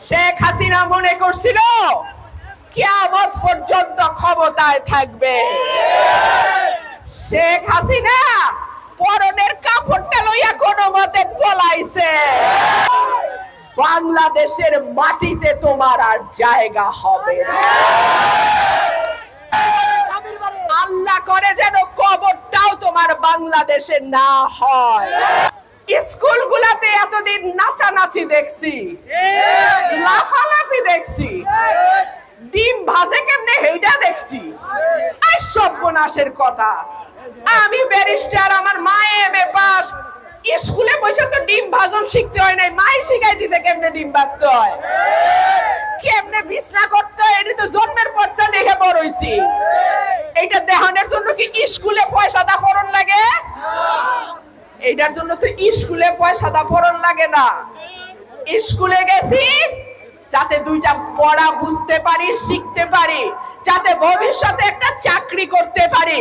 শেখ হাসিনা মনে করছিল কিয়ামত পর্যন্ত ক্ষমতায় থাকবে। শেখ হাসিনা পরনের কাপড়টা লইয়া কোনো মতে পলাইছে। বাংলাদেশের মাটিতে তোমার আর জায়গা হবে না। আল্লাহ করে যেন কবরটাও তোমার বাংলাদেশে না হয়। স্কুলগুলোতে এতদিন নাচানাচি দেখছি, লাফালাফি দেখছি, ডিম ভাজে কেমনে হেইটা দেখছি। আর সর্বনাশের কথা, আমি ব্যারিস্টার, আমার মা এমএ পাস, স্কুলে বসে তো ডিম ভাজন শিখতে হয় নাই, মাই শিখাই দিছে কেমনে ডিম ভাজতে হয়, কেমনে বিছনা করতে হয়। এটা তো জন্মের পর তো দেখে বড় হইছি। এইটা দেখানোর জন্য কি স্কুলে পয়সা দা ফরন লাগে? এইটার জন্য তো স্কুলে পয়সা দা ফরন লাগে না। স্কুলে গেছি যাতে দুইটা পড়া বুঝতে পারি, শিখতে পারি, যাতে ভবিষ্যতে একটা চাকরি করতে পারি।